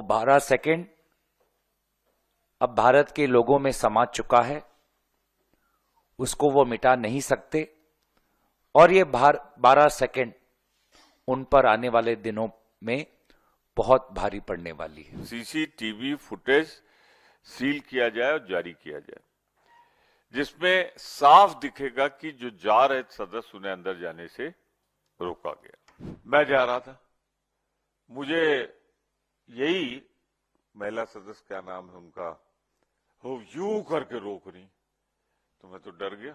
12 second अब भारत के लोगों में समा चुका है, उसको वो मिटा नहीं सकते और ये 12 सेकंड उन पर आने वाले दिनों में बहुत भारी पड़ने वाली है। सीसीटीवी फुटेज सील किया जाए और जारी किया जाए, जिसमें साफ दिखेगा कि जो जा रहे सदस्य उन्हें अंदर जाने से रोका गया। मैं जा रहा था, मुझे यही महिला सदस्य, क्या नाम है उनका, वो यूं करके रोक रही, तो मैं तो डर गया।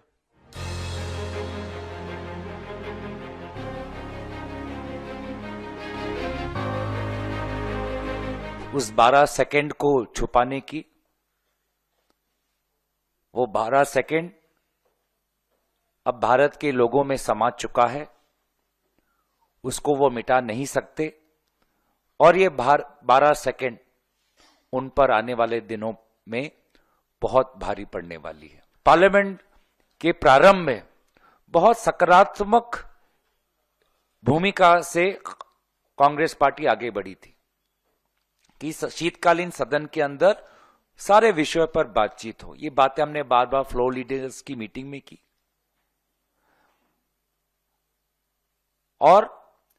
उस 12 सेकंड को छुपाने की, वो 12 सेकंड अब भारत के लोगों में समा चुका है, उसको वो मिटा नहीं सकते और ये 12 सेकंड उन पर आने वाले दिनों में बहुत भारी पड़ने वाली है। पार्लियामेंट के प्रारंभ में बहुत सकारात्मक भूमिका से कांग्रेस पार्टी आगे बढ़ी थी कि शीतकालीन सदन के अंदर सारे विषयों पर बातचीत हो। ये बातें हमने बार बार फ्लोर लीडर्स की मीटिंग में की और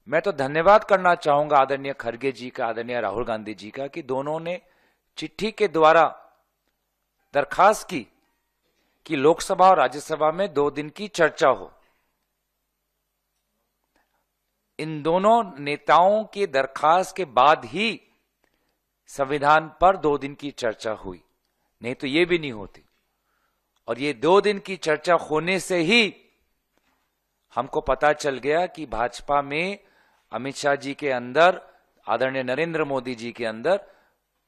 मैं तो धन्यवाद करना चाहूंगा आदरणीय खड़गे जी का, आदरणीय राहुल गांधी जी का, कि दोनों ने चिट्ठी के द्वारा दरखास्त की कि लोकसभा और राज्यसभा में 2 दिन की चर्चा हो। इन दोनों नेताओं की दरखास्त के बाद ही संविधान पर 2 दिन की चर्चा हुई, नहीं तो ये भी नहीं होती। और ये 2 दिन की चर्चा होने से ही हमको पता चल गया कि भाजपा में अमित शाह जी के अंदर, आदरणीय नरेंद्र मोदी जी के अंदर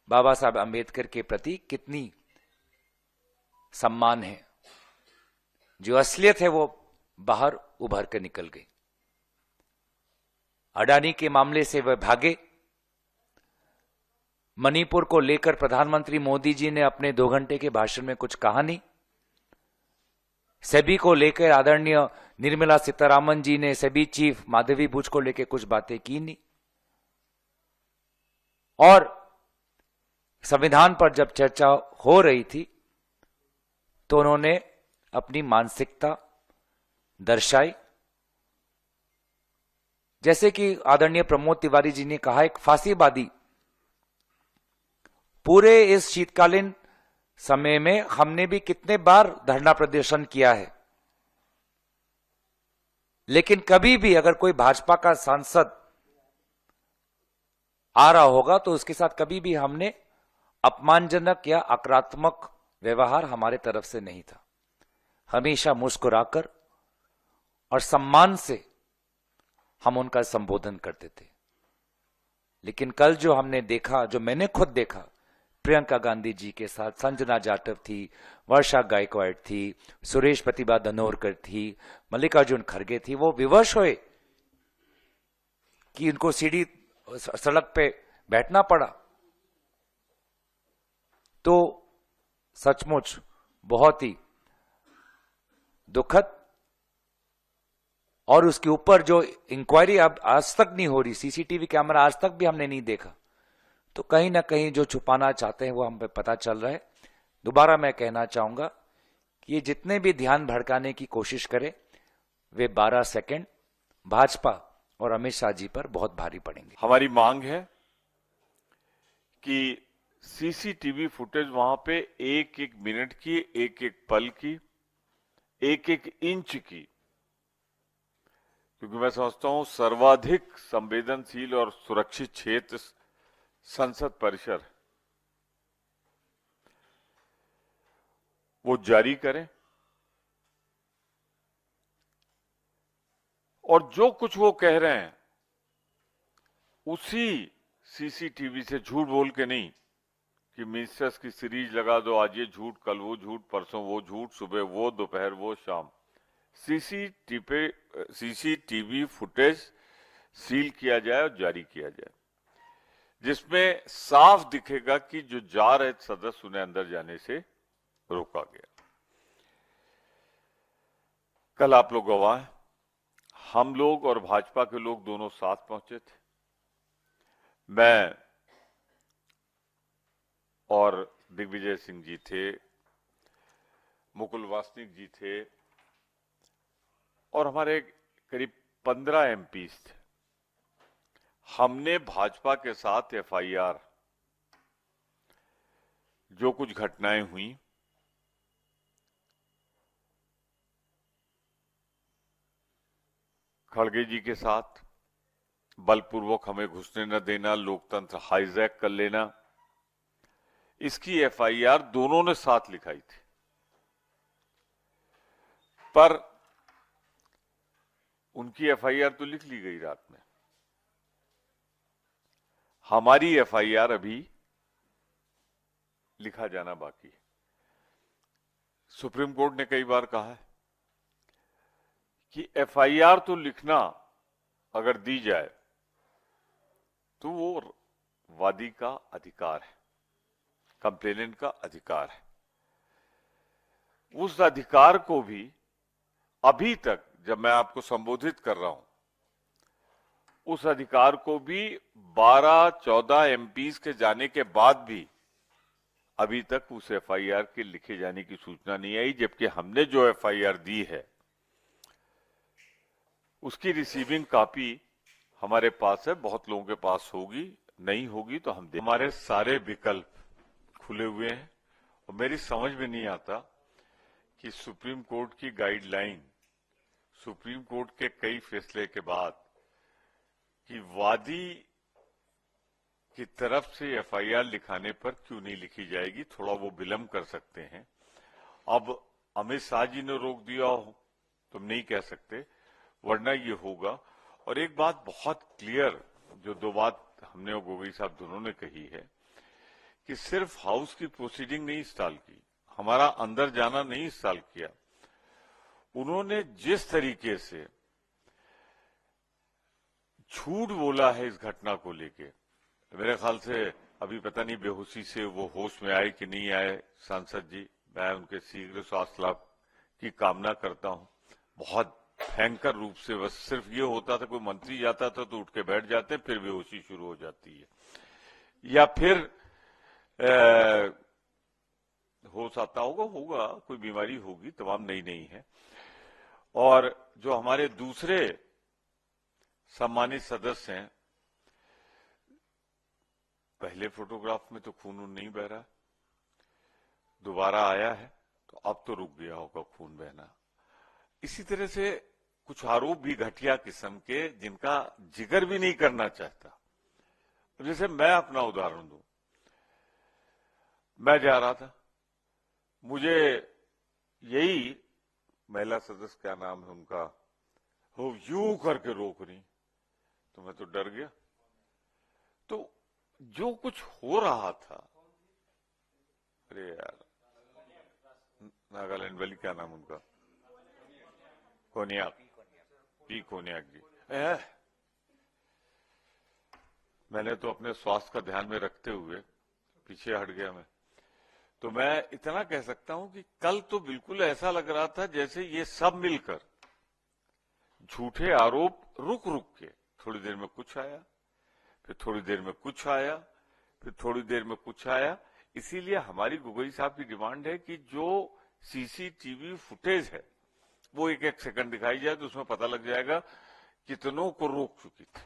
बाबा साहब अंबेडकर के प्रति कितनी सम्मान है। जो असलियत है वो बाहर उभर कर निकल गई। अडानी के मामले से वह भागे। मणिपुर को लेकर प्रधानमंत्री मोदी जी ने अपने 2 घंटे के भाषण में कुछ कहा नहीं। सेबी को लेकर आदरणीय निर्मला सीतारामन जी ने सेबी चीफ माधवी बुच को लेकर कुछ बातें की नहीं। और संविधान पर जब चर्चा हो रही थी तो उन्होंने अपनी मानसिकता दर्शाई। जैसे कि आदरणीय प्रमोद तिवारी जी ने कहा, एक फांसीवादी। पूरे इस शीतकालीन समय में हमने भी कितने बार धरना प्रदर्शन किया है, लेकिन कभी भी अगर कोई भाजपा का सांसद आ रहा होगा तो उसके साथ कभी भी हमने अपमानजनक या आक्रामक व्यवहार हमारे तरफ से नहीं था। हमेशा मुस्कुराकर और सम्मान से हम उनका संबोधन करते थे। लेकिन कल जो हमने देखा, जो मैंने खुद देखा, प्रियंका गांधी जी के साथ संजना जाटव थी, वर्षा गायकवाड़ थी, सुरेश प्रतिभा धनोरकर थी, मल्लिकार्जुन खड़गे थी, वो विवश हुए कि उनको सीढ़ी सड़क पे बैठना पड़ा। तो सचमुच बहुत ही दुखद। और उसके ऊपर जो इंक्वायरी अब आज तक नहीं हो रही, सीसीटीवी कैमरा आज तक भी हमने नहीं देखा, तो कहीं ना कहीं जो छुपाना चाहते हैं वो हमें पता चल रहा है। दोबारा मैं कहना चाहूंगा कि ये जितने भी ध्यान भड़काने की कोशिश करें, वे 12 सेकंड भाजपा और अमित शाह जी पर बहुत भारी पड़ेंगे। हमारी मांग है कि सीसीटीवी फुटेज वहां पे 1-1 मिनट की, 1-1 पल की, 1-1 इंच की, क्योंकि मैं समझता हूं सर्वाधिक संवेदनशील और सुरक्षित क्षेत्र संसद परिसर, वो जारी करें। और जो कुछ वो कह रहे हैं उसी सीसीटीवी से, झूठ बोल के नहीं कि मिनिस्टर्स की सीरीज लगा दो, आज ये झूठ, कल वो झूठ, परसों वो झूठ, सुबह वो, दोपहर वो, शाम। सीसीटीवी फुटेज सील किया जाए और जारी किया जाए, जिसमें साफ दिखेगा कि जो जा रहे सदस्य उन्हें अंदर जाने से रोका गया। कल आप लोग गवाह हैं, हम लोग और भाजपा के लोग दोनों साथ पहुंचे थे। मैं और दिग्विजय सिंह जी थे, मुकुल वासनिक जी थे और हमारे करीब 15 एमपीज थे। हमने भाजपा के साथ एफआईआर, जो कुछ घटनाएं हुई, खड़गे जी के साथ बलपूर्वक हमें घुसने न देना, लोकतंत्र हाईजैक कर लेना, इसकी एफआईआर दोनों ने साथ लिखाई थी। पर उनकी एफआईआर तो लिख ली गई रात में, हमारी एफआईआर अभी लिखा जाना बाकी है। सुप्रीम कोर्ट ने कई बार कहा है कि एफआईआर तो लिखना अगर दी जाए तो वो वादी का अधिकार है, कंप्लेनेंट का अधिकार है। उस अधिकार को भी अभी तक, जब मैं आपको संबोधित कर रहा हूं, उस अधिकार को भी 12-14 एमपीज के जाने के बाद भी अभी तक उस एफआईआर के लिखे जाने की सूचना नहीं आई, जबकि हमने जो एफआईआर दी है उसकी रिसीविंग कॉपी हमारे पास है, बहुत लोगों के पास होगी, नहीं होगी तो हम हमारे सारे विकल्प खुले हुए हैं और मेरी समझ में नहीं आता कि सुप्रीम कोर्ट की गाइडलाइन, सुप्रीम कोर्ट के कई फैसले के बाद कि वादी की तरफ से एफआईआर लिखाने पर क्यों नहीं लिखी जाएगी, थोड़ा वो विलंब कर सकते हैं। अब अमित शाह जी ने रोक दिया हो तुम नहीं कह सकते, वरना ये होगा। और एक बात बहुत क्लियर, जो दो बात हमने और गोगोई साहब दोनों ने कही है कि सिर्फ हाउस की प्रोसीडिंग नहीं इंस्टॉल की, हमारा अंदर जाना नहीं इंस्टॉल किया। उन्होंने जिस तरीके से झूठ बोला है इस घटना को लेके, मेरे ख्याल से अभी पता नहीं बेहोशी से वो होश में आए कि नहीं आए सांसद जी, मैं उनके शीघ्र स्वास्थ्य लाभ की कामना करता हूं। बहुत भयंकर रूप से, बस सिर्फ ये होता था कोई मंत्री जाता था तो उठ के बैठ जाते, फिर बेहोशी शुरू हो जाती है, या फिर होश आता होगा कोई बीमारी होगी, तमाम नहीं है। और जो हमारे दूसरे सम्मानित सदस्य हैं, पहले फोटोग्राफ में तो खून नहीं बह रहा, दोबारा आया है तो अब तो रुक गया होगा खून बहना। इसी तरह से कुछ आरोप भी घटिया किस्म के, जिनका जिक्र भी नहीं करना चाहता। जैसे मैं अपना उदाहरण दूं, मैं जा रहा था, मुझे यही महिला सदस्य, क्या नाम है उनका, वो यूं करके रोक रही, तो मैं तो डर गया। तो जो कुछ हो रहा था, अरे यार, नागालैंड वाली, क्या नाम उनका, कोनियाक, पी कोनियाक जी, मैंने तो अपने स्वास्थ्य का ध्यान में रखते हुए पीछे हट गया मैं। तो मैं इतना कह सकता हूं कि कल तो बिल्कुल ऐसा लग रहा था जैसे ये सब मिलकर झूठे आरोप रुक के, थोड़ी देर में कुछ आया, फिर थोड़ी देर में कुछ आया, फिर थोड़ी देर में कुछ आया। इसीलिए हमारी गोगोई साहब की डिमांड है कि जो सीसीटीवी फुटेज है वो एक सेकंड दिखाई जाए तो उसमें पता लग जाएगा कितनों को रोक चुकी थी।